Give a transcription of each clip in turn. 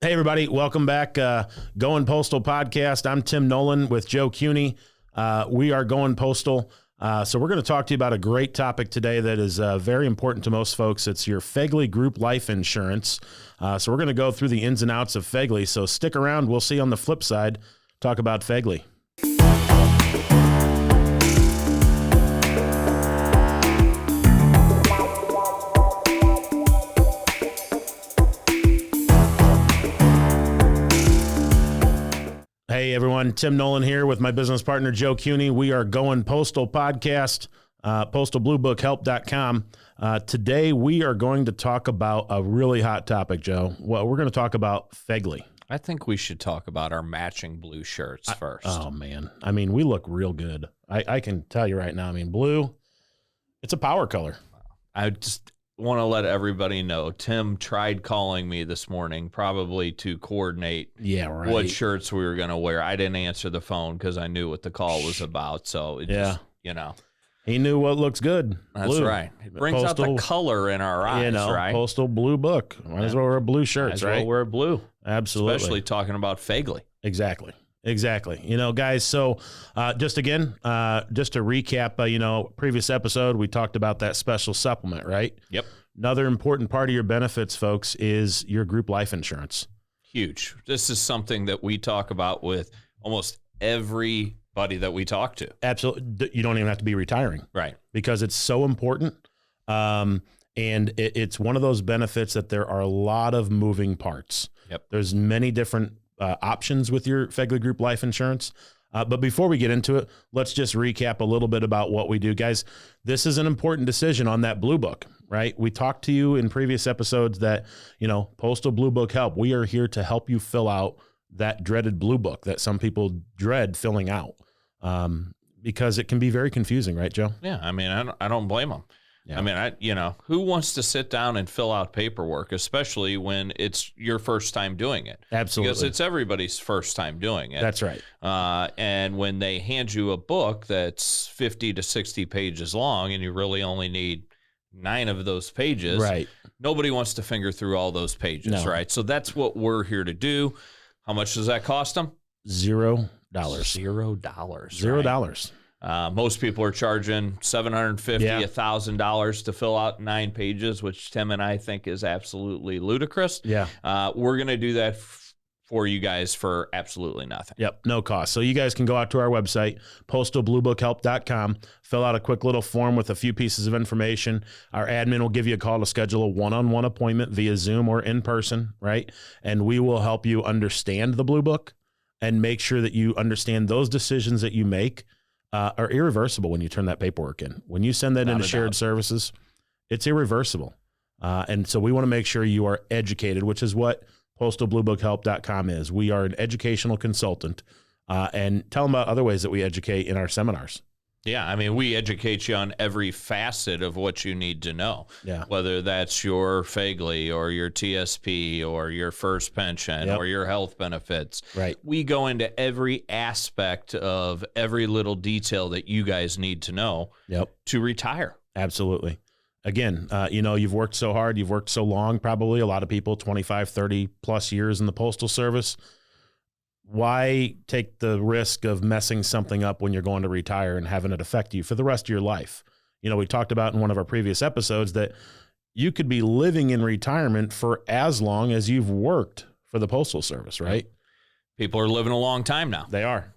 Hey, everybody. Welcome back. Goin Postal podcast. I'm Tim Nolan with Joe Cuny. We are Goin Postal. So we're going to talk to you about a great topic today that is very important to most folks. It's your FEGLI group life insurance. So we're going to go through the ins and outs of FEGLI. So stick around. We'll see you on the flip side. Talk about FEGLI. Hey everyone, Tim Nolan here with my business partner Joe Cuny. We are Goin Postal podcast, postalbluebookhelp.com. Today we are going to talk about a really hot topic, Joe. Well, we're going to talk about FEGLI. I think we should talk about our matching blue shirts first. Oh man, I mean, we look real good. I can tell you right now, I mean, blue, it's a power color. I just want to let everybody know, Tim tried calling me this morning probably to coordinate what shirts we were going to wear. I didn't answer the phone because I knew what the call was about. So, it just, He knew what looks good. That's blue. Right. It brings Postal, out the color in our eyes, right? Postal blue book. Might as well wear blue shirts, Might as well wear blue. Absolutely. Especially talking about FEGLI. Exactly. You know, guys, so just to recap, previous episode, we talked about that special supplement, right? Yep. Another important part of your benefits, folks, is your group life insurance. Huge. This is something that we talk about with almost everybody that we talk to. Absolutely. You don't even have to be retiring. Right. Because it's so important. And it's one of those benefits that there are a lot of moving parts. Yep. There's many different options with your FEGLI group life insurance. But before we get into it, let's just recap a little bit about what we do. Guys, this is an important decision on that blue book, right? We talked to you in previous episodes that, Postal Blue Book Help, we are here to help you fill out that dreaded blue book that some people dread filling out because it can be very confusing, right, Joe? Yeah, I mean, I don't blame them. Yeah. I mean, who wants to sit down and fill out paperwork, especially when it's your first time doing it? Absolutely. Because it's everybody's first time doing it. That's right. And when they hand you a book that's 50 to 60 pages long and you really only need 9 of those pages, right? Nobody wants to finger through all those pages, right? So that's what we're here to do. How much does that cost them? $0. $0. $0. Most people are charging $750, $1,000 to fill out 9 pages, which Tim and I think is absolutely ludicrous. Yeah. We're going to do that for you guys for absolutely nothing. Yep, no cost. So you guys can go out to our website, postalbluebookhelp.com, fill out a quick little form with a few pieces of information. Our admin will give you a call to schedule a one-on-one appointment via Zoom or in person, right? And we will help you understand the blue book and make sure that you understand those decisions that you make are irreversible when you turn that paperwork in. When you send that into shared services, it's irreversible. And so we want to make sure you are educated, which is what postalbluebookhelp.com is. We are an educational consultant, and tell them about other ways that we educate in our seminars. Yeah, I mean, we educate you on every facet of what you need to know. Yeah. Whether that's your FEGLI or your TSP or your first pension or your health benefits. Right. We go into every aspect of every little detail that you guys need to know to retire. Absolutely. Again, you've worked so hard, you've worked so long, probably a lot of people, 25, 30 plus years in the Postal Service. Why take the risk of messing something up when you're going to retire and having it affect you for the rest of your life? We talked about in one of our previous episodes that you could be living in retirement for as long as you've worked for the Postal Service, right? People are living a long time now. They are.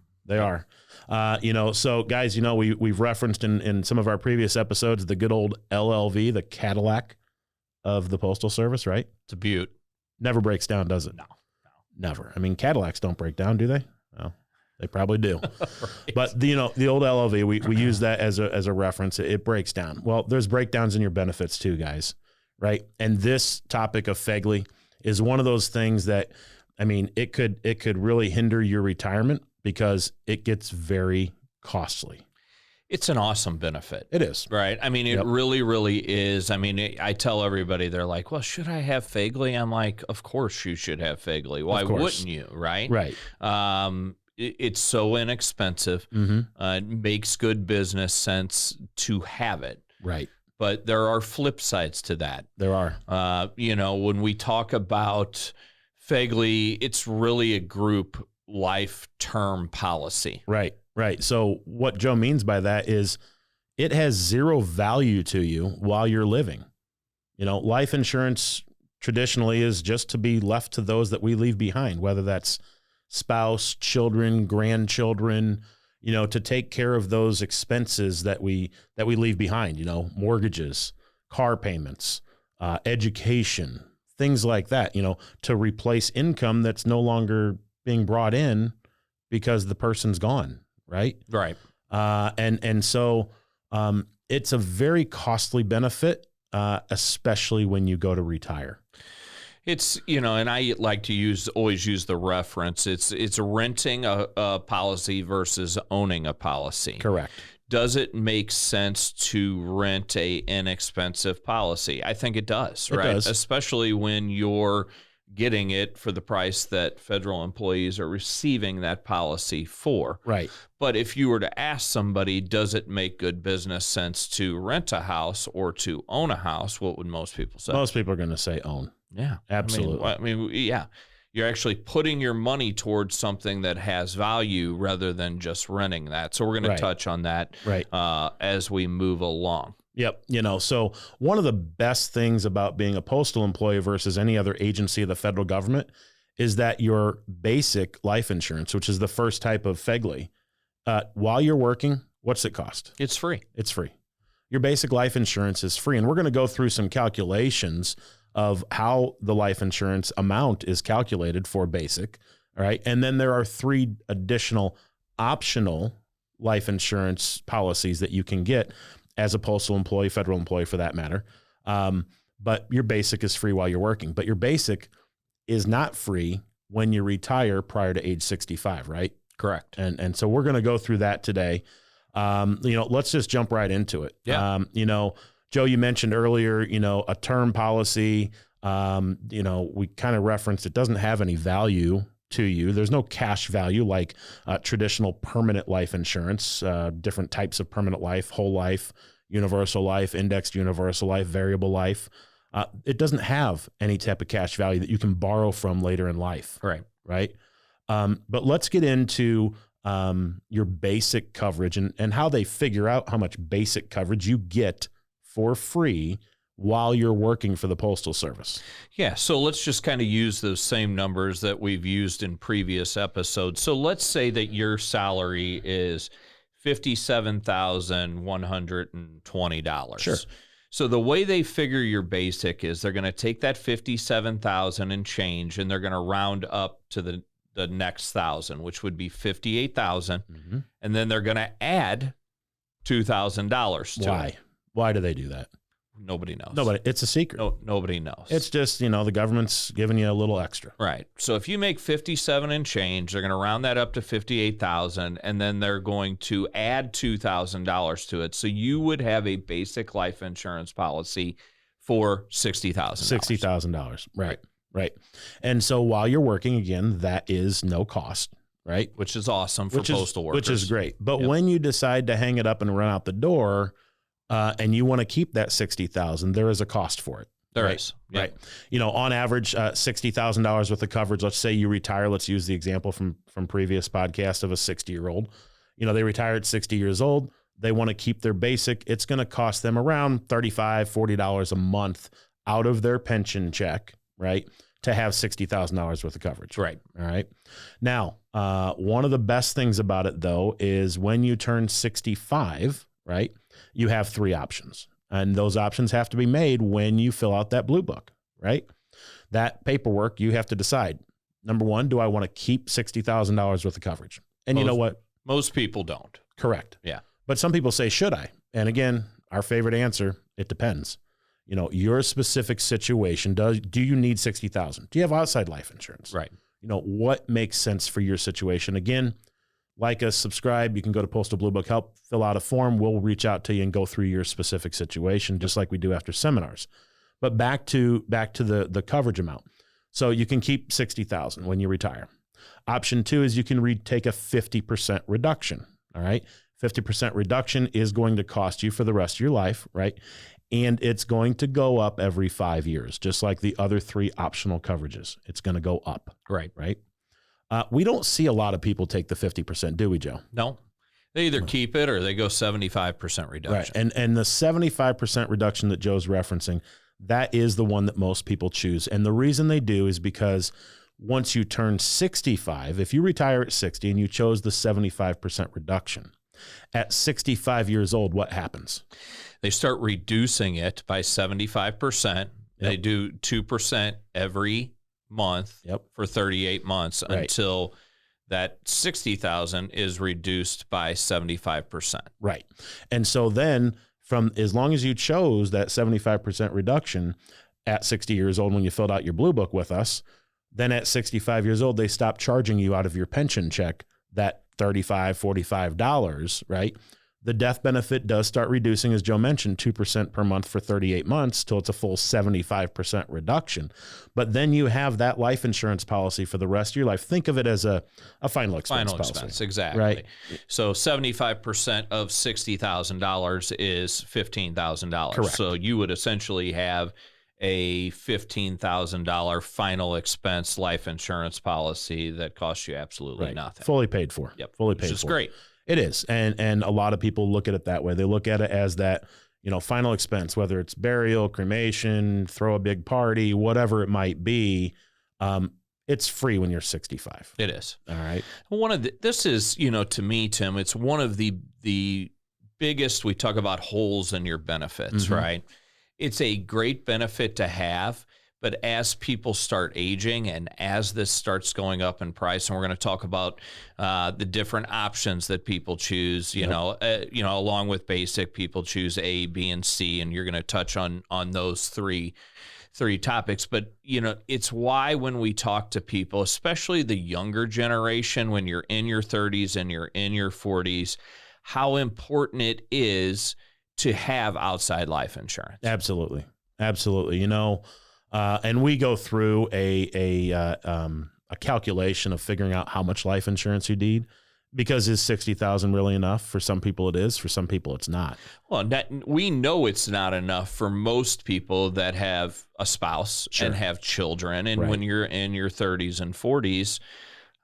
So guys, we've referenced in some of our previous episodes, the good old LLV, the Cadillac of the Postal Service, right? It's a beaut. Never breaks down, does it? No. Never. I mean, Cadillacs don't break down, do they? Well, they probably do. Right. But the old LLV, we use that as a reference. It breaks down. Well, there's breakdowns in your benefits too, guys, right? And this topic of FEGLI is one of those things that, I mean, it could really hinder your retirement because it gets very costly. It's an awesome benefit. It is. Right? I mean, it really, really is. I mean, I tell everybody, they're like, well, should I have FEGLI? I'm like, of course you should have FEGLI. Why wouldn't you? Right? Right. It's so inexpensive. It makes good business sense to have it. Right. But there are flip sides to that. There are. When we talk about FEGLI, it's really a group life term policy. Right. So what Joe means by that is it has zero value to you while you're living. Life insurance traditionally is just to be left to those that we leave behind, whether that's spouse, children, grandchildren, to take care of those expenses that we leave behind, mortgages, car payments, education, things like that, to replace income that's no longer being brought in because the person's gone. Right. And so it's a very costly benefit, especially when you go to retire. It's, and I like to always use the reference. It's renting a policy versus owning a policy. Correct. Does it make sense to rent a inexpensive policy? I think it does, right? It does. Especially when you're getting it for the price that federal employees are receiving that policy for. Right. But if you were to ask somebody, does it make good business sense to rent a house or to own a house? What would most people say? Most people are going to say own. Yeah. Absolutely. Yeah. You're actually putting your money towards something that has value rather than just renting that. So we're going to touch on that as we move along. Yep. So one of the best things about being a postal employee versus any other agency of the federal government is that your basic life insurance, which is the first type of FEGLI, while you're working, what's it cost? It's free. It's free. Your basic life insurance is free. And we're going to go through some calculations of how the life insurance amount is calculated for basic. All right. And then there are 3 additional optional life insurance policies that you can get as a postal employee, federal employee for that matter. But your basic is free while you're working. But your basic is not free when you retire prior to age 65, right? Correct. And so we're going to go through that today. Let's just jump right into it. Yeah. Joe, you mentioned earlier, a term policy, we kind of referenced it doesn't have any value to you. There's no cash value like traditional permanent life insurance, different types of permanent life, whole life, universal life, indexed universal life, variable life. It doesn't have any type of cash value that you can borrow from later in life. Right. But let's get into your basic coverage and how they figure out how much basic coverage you get for free while you're working for the Postal Service. Yeah, so let's just kind of use those same numbers that we've used in previous episodes. So let's say that your salary is $57,120. Sure. So the way they figure your basic is they're going to take that $57,000 and change, and they're going to round up to the next thousand, which would be $58,000, and then they're going to add $2,000 to it. Why do they do that? Nobody knows. It's a secret. Nobody knows. It's just, the government's giving you a little extra. Right. So if you make 57 and change, they're going to round that up to 58,000, and then they're going to add $2,000 to it. So you would have a basic life insurance policy for $60,000. $60,000. Right. And so while you're working, again, that is no cost. Right. Which is awesome for postal workers. Which is great. But when you decide to hang it up and run out the door, and you want to keep that $60,000, there is a cost for it. There is. Right. On average, $60,000 worth of coverage. Let's say you retire. Let's use the example from previous podcast of a 60-year-old. They retire at 60 years old. They want to keep their basic. It's going to cost them around $35, $40 a month out of their pension check, right, to have $60,000 worth of coverage. Right. All right. Now, one of the best things about it, though, is when you turn 65, right, you have 3 options. And those options have to be made when you fill out that blue book, right? That paperwork, you have to decide. Number 1, do I want to keep $60,000 worth of coverage? And you know what? Most people don't. Correct. Yeah. But some people say, should I? And again, our favorite answer, it depends. Your specific situation, do you need $60,000? Do you have outside life insurance? Right. What makes sense for your situation? Again, like us, subscribe. You can go to Postal Blue Book Help, fill out a form. We'll reach out to you and go through your specific situation, just like we do after seminars. But back to the coverage amount. So you can keep $60,000 when you retire. Option 2 is you can take a 50% reduction. All right. 50% reduction is going to cost you for the rest of your life, right, And it's going to go up every 5 years, just like the other 3 optional coverages. It's going to go up. Right. Right. We don't see a lot of people take the 50%, do we, Joe? No. They either keep it or they go 75% reduction. Right. And the 75% reduction that Joe's referencing, that is the one that most people choose. And the reason they do is because once you turn 65, if you retire at 60 and you chose the 75% reduction, at 65 years old, what happens? They start reducing it by 75%. Yep. They do 2% every month for 38 months until that 60,000 is reduced by 75%. Right. And so then from as long as you chose that 75% reduction at 60 years old when you filled out your Blue Book with us, then at 65 years old, they stop charging you out of your pension check that $35, $45, right? The death benefit does start reducing, as Joe mentioned, 2% per month for 38 months till it's a full 75% reduction. But then you have that life insurance policy for the rest of your life. Think of it as a final expense policy. Final expense, exactly. Right? So 75% of $60,000 is $15,000. Correct. So you would essentially have a $15,000 final expense life insurance policy that costs you absolutely nothing. Fully paid for. Yep. Fully paid for. Which is great. It is. And a lot of people look at it that way. They look at it as that, final expense, whether it's burial, cremation, throw a big party, whatever it might be. It's free when you're 65. It is. All right. This is, to me, Tim, it's one of the biggest, we talk about holes in your benefits, right? It's a great benefit to have, but as people start aging and as this starts going up in price, and we're going to talk about the different options that people choose, along with basic, people choose A, B, and C, and you're going to touch on those three topics. But, it's why when we talk to people, especially the younger generation, when you're in your 30s and you're in your 40s, how important it is to have outside life insurance. Absolutely. Absolutely. And we go through a calculation of figuring out how much life insurance you need, because is 60,000 really enough? For some people it is, for some people it's not. Well, we know it's not enough for most people that have a spouse and have children. And when you're in your 30s and 40s,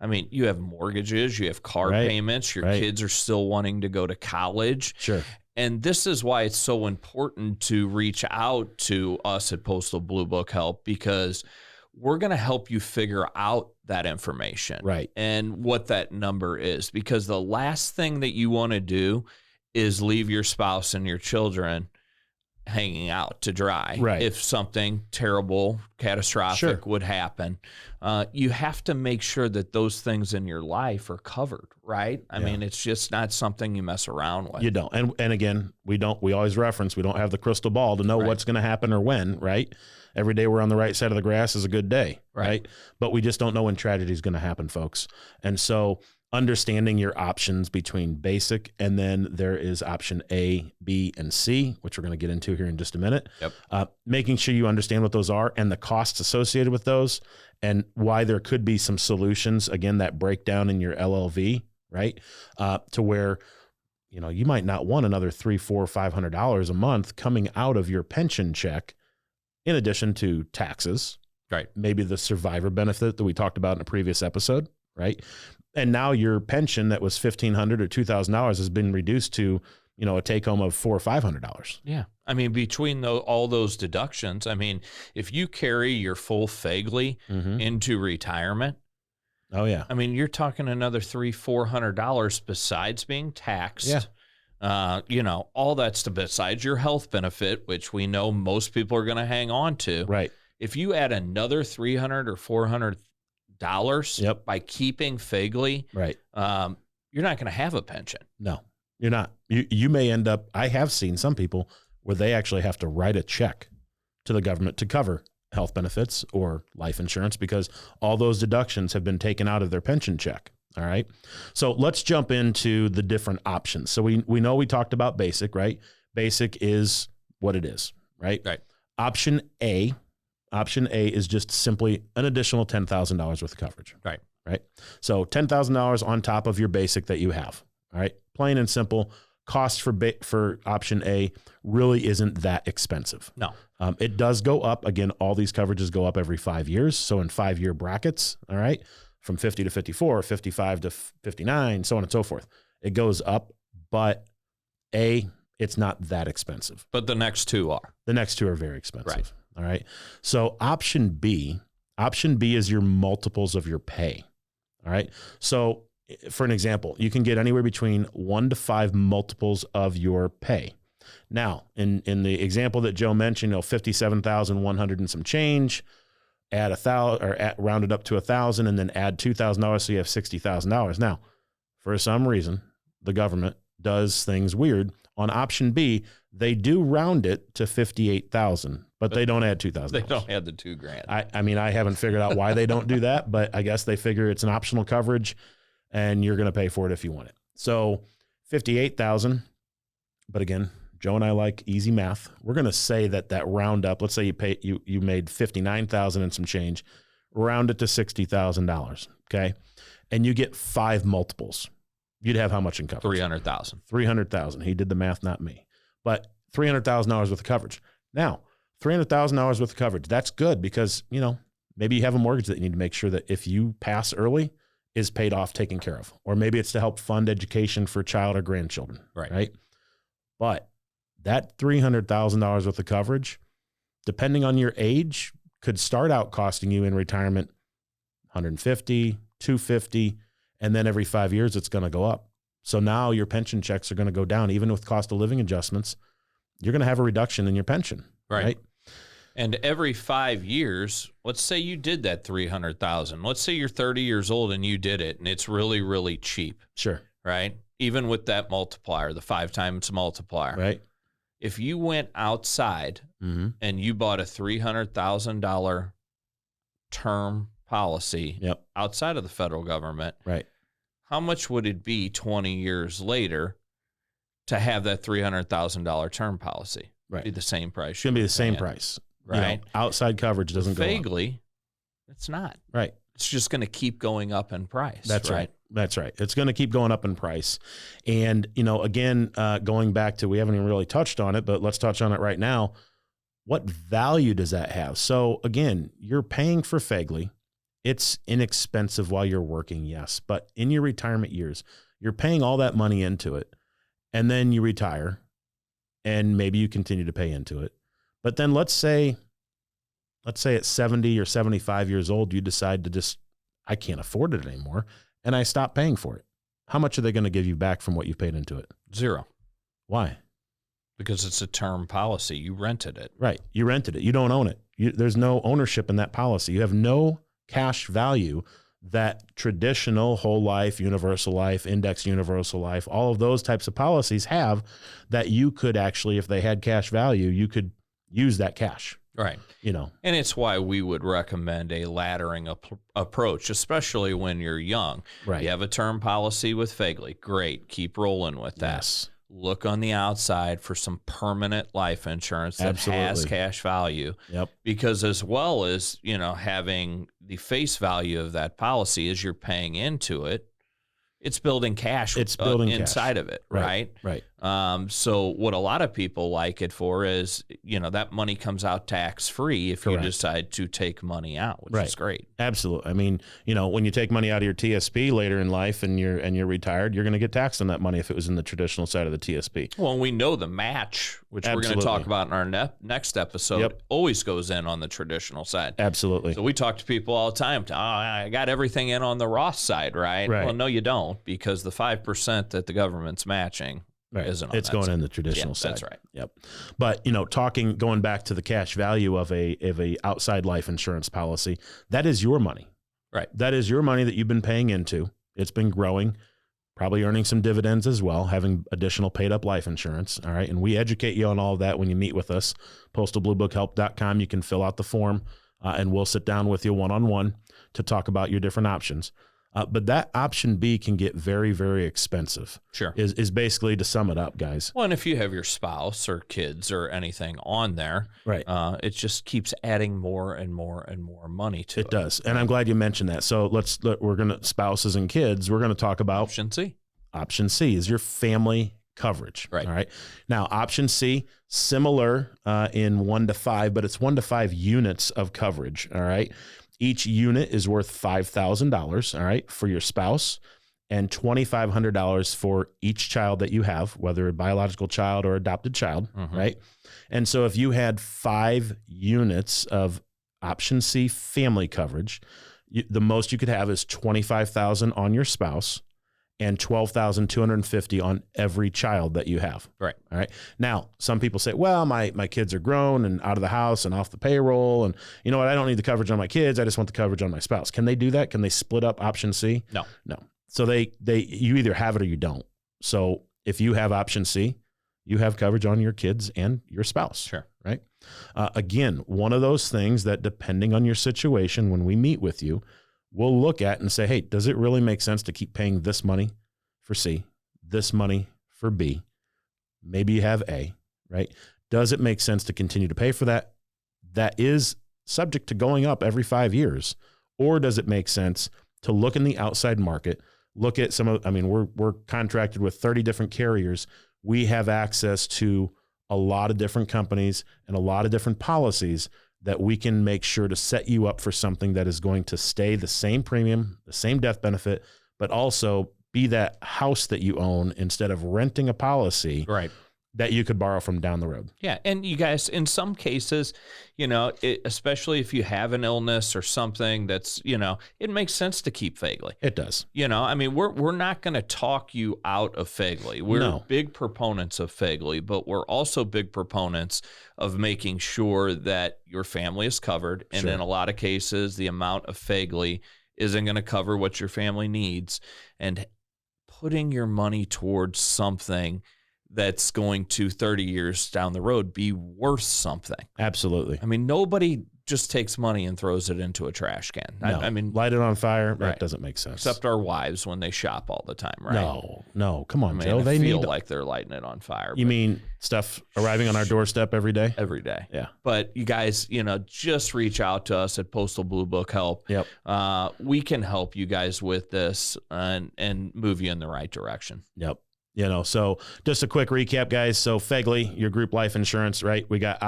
I mean, you have mortgages, you have car payments, your kids are still wanting to go to college. Sure. And this is why it's so important to reach out to us at Postal Blue Book Help, because we're going to help you figure out that information and what that number is. Because the last thing that you want to do is leave your spouse and your children hanging out to dry. If something terrible, catastrophic would happen. You have to make sure that those things in your life are covered, right? I mean, it's just not something you mess around with. You don't. And again, we always reference, we don't have the crystal ball to know what's going to happen or when, right? Every day we're on the right side of the grass is a good day, right? But we just don't know when tragedy is going to happen, folks. And so understanding your options between basic, and then there is option A, B, and C, which we're going to get into here in just a minute. Making sure you understand what those are and the costs associated with those, and why there could be some solutions, again, that breakdown in your LLV, right? To where, you might not want another $300, $400, $500 a month coming out of your pension check, in addition to taxes, maybe the survivor benefit that we talked about in a previous episode, right? And now your pension that was $1,500 or $2,000 has been reduced to, a take home of $400 or $500. Yeah. I mean, between all those deductions, I mean, if you carry your full FEGLI into retirement, I mean, you're talking another $300, $400 besides being taxed. All that's besides your health benefit, which we know most people are going to hang on to. If you add another $300 or $400 by keeping FEGLI, you're not going to have a pension. No, you're not. You may end up, I have seen some people where they actually have to write a check to the government to cover health benefits or life insurance because all those deductions have been taken out of their pension check. All right. So let's jump into the different options. So we know we talked about basic, right? Basic is what it is, right? Option A is just simply an additional $10,000 worth of coverage. Right. So $10,000 on top of your basic that you have. All right. Plain and simple, cost for option A really isn't that expensive. No. It does go up. Again, all these coverages go up every 5 years. So in 5-year brackets, all right, from 50 to 54, 55 to 59, so on and so forth. It goes up, but A, it's not that expensive. But the next two are. The next two are very expensive. Right. All right. So option B is your multiples of your pay. All right. So for an example, you can get anywhere between 1 to 5 multiples of your pay. Now, in the example that Joe mentioned, 57,100 and some change, add round it up to 1,000, and then add $2,000, so you have $60,000. Now, for some reason, the government does things weird. On option B, they do round it to 58,000, but they don't add $2,000. They don't add the $2,000. I mean, I haven't figured out why they don't do that, but I guess they figure it's an optional coverage, and you're going to pay for it if you want it. So 58,000, but again, Joe and I like easy math. We're going to say that round up, let's say you made 59,000 and some change, round it to $60,000, okay? And you get 5 multiples. You'd have how much in coverage? 300,000. 300,000. He did the math, not me. But $300,000 worth of coverage. Now, $300,000 worth of coverage. That's good because, maybe you have a mortgage that you need to make sure that if you pass early is paid off, taken care of. Or maybe it's to help fund education for child or grandchildren. Right? But that $300,000 worth of coverage, depending on your age, could start out costing you in retirement $150,000, $250,000, and then every 5 years it's going to go up. So now your pension checks are going to go down. Even with cost of living adjustments, you're going to have a reduction in your pension. Right? And every 5 years, let's say you did that 300,000. Let's say you're 30 years old and you did it, and it's really, really cheap. Sure. Right? Even with that multiplier, the 5 times multiplier. Right. If you went outside and you bought a $300,000 term policy outside of the federal government, right? How much would it be 20 years later to have that $300,000 term policy? Right. Be the same price. It's going to be the same price. Right. Outside coverage doesn't go up. FEGLI, it's not. Right. It's just going to keep going up in price. That's right. That's right. It's going to keep going up in price. And, again, going back to, we haven't even really touched on it, but let's touch on it right now. What value does that have? So again, you're paying for FEGLI. It's inexpensive while you're working, yes. But in your retirement years, you're paying all that money into it. And then you retire and maybe you continue to pay into it. But then let's say at 70 or 75 years old, you decide to I can't afford it anymore. And I stop paying for it. How much are they going to give you back from what you paid into it? 0. Why? Because it's a term policy. You rented it. Right. You rented it. You don't own it. There's no ownership in that policy. You have no cash value that traditional whole life, universal life, index universal life, all of those types of policies have, that you could actually, if they had cash value, you could use that cash. Right. And it's why we would recommend a laddering approach, especially when you're young. Right. You have a term policy with FEGLI. Great. Keep rolling with that. Yes. Look on the outside for some permanent life insurance that has cash value. Yep. Because as well as, having the face value of that policy as you're paying into it, it's building cash. It's building inside cash. of it, right? Right. So what a lot of people like it for is, that money comes out tax free if you decide to take money out, which is great. Absolutely. I mean, when you take money out of your TSP later in life and you're retired, you're going to get taxed on that money if it was in the traditional side of the TSP. Well, we know the match, which we're going to talk about in our next episode, always goes in on the traditional side. Absolutely. So we talk to people all the time. I got everything in on the Roth side, right? Well, no, you don't, because the 5% that the government's matching isn't on it's going in the traditional side. That's right. Yep. But going back to the cash value of a outside life insurance policy, that is your money. Right. That is your money that you've been paying into. It's been growing, probably earning some dividends as well, having additional paid up life insurance. All right. And we educate you on all of that when you meet with us. PostalBlueBookHelp.com. You can fill out the form and we'll sit down with you one-on-one to talk about your different options. But that option B can get very, very expensive. Sure. Is basically, to sum it up, guys. Well, and if you have your spouse or kids or anything on there, right, it just keeps adding more and more and more money to it. It does. And I'm glad you mentioned that. So we're going to, spouses and kids, we're going to talk about option C. Option C is your family coverage. Right. All right. Now, option C, similar in 1 to 5, but it's 1 to 5 units of coverage. All right. Each unit is worth $5,000. All right, for your spouse, and $2,500 for each child that you have, whether a biological child or adopted child. Right. And so if you had 5 units of option C family coverage, the most you could have is $25,000 on your spouse and $12,250 on every child that you have. Right. All right. Now, some people say, well, my kids are grown and out of the house and off the payroll. And you know what? I don't need the coverage on my kids. I just want the coverage on my spouse. Can they do that? Can they split up option C? No. So you either have it or you don't. So if you have option C, you have coverage on your kids and your spouse. Sure. Right. Again, one of those things that, depending on your situation, when we meet with you, we'll look at and say, hey, does it really make sense to keep paying this money for C, this money for B? Maybe you have A, right? Does it make sense to continue to pay for that? That is subject to going up every 5 years. Or does it make sense to look in the outside market, look at we're contracted with 30 different carriers. We have access to a lot of different companies and a lot of different policies that we can make sure to set you up for something that is going to stay the same premium, the same death benefit, but also be that house that you own instead of renting a policy that you could borrow from down the road. Yeah. And you guys, in some cases, especially if you have an illness or something that's, it makes sense to keep FEGLI. It does. We're not going to talk you out of FEGLI. We're big proponents of FEGLI, but we're also big proponents of making sure that your family is covered. And in a lot of cases, the amount of FEGLI isn't going to cover what your family needs. And putting your money towards something that's going to 30 years down the road be worth something. Absolutely. Nobody just takes money and throws it into a trash can. No. Light it on fire. That doesn't make sense. Except our wives when they shop all the time, right? No. Come on, Joe. They feel like they're lighting it on fire. You mean stuff arriving on our doorstep every day? Every day. Yeah. But you guys, just reach out to us at Postal Blue Book Help. Yep. We can help you guys with this and move you in the right direction. Yep. So just a quick recap, guys. So FEGLI, your group life insurance, right? We got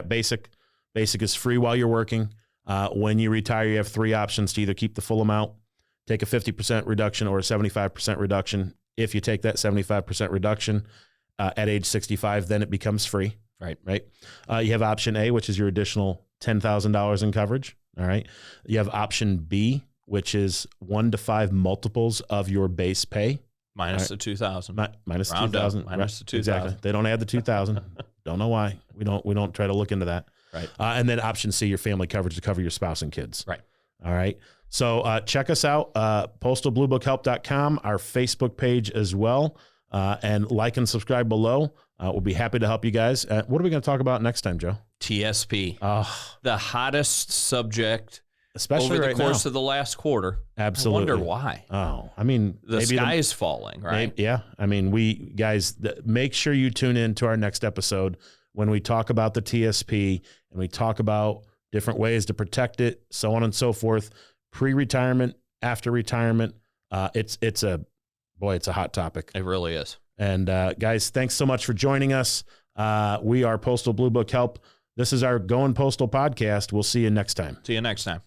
basic. Basic is free while you're working. When you retire, you have 3 options to either keep the full amount, take a 50% reduction, or a 75% reduction. If you take that 75% reduction at age 65, then it becomes free. Right. You have option A, which is your additional $10,000 in coverage. All right. You have option B, which is 1 to 5 multiples of your base pay. Minus the 2,000. Minus 2,000. Minus the 2,000. Exactly. They don't add the 2,000. Don't know why. We don't try to look into that. Right. And then option C, your family coverage to cover your spouse and kids. Right. All right. So check us out, postalbluebookhelp.com, our Facebook page as well, and like and subscribe below. We'll be happy to help you guys. What are we going to talk about next time, Joe? TSP. The hottest subject, especially over right the course now. of the last quarter. Absolutely. I wonder why. The sky is falling, right? We guys, make sure you tune in to our next episode when we talk about the TSP and we talk about different ways to protect it, so on and so forth, pre-retirement, after retirement. It's a hot topic. It really is. And guys, thanks so much for joining us. We are Postal Blue Book Help. This is our Goin Postal podcast. We'll see you next time. See you next time.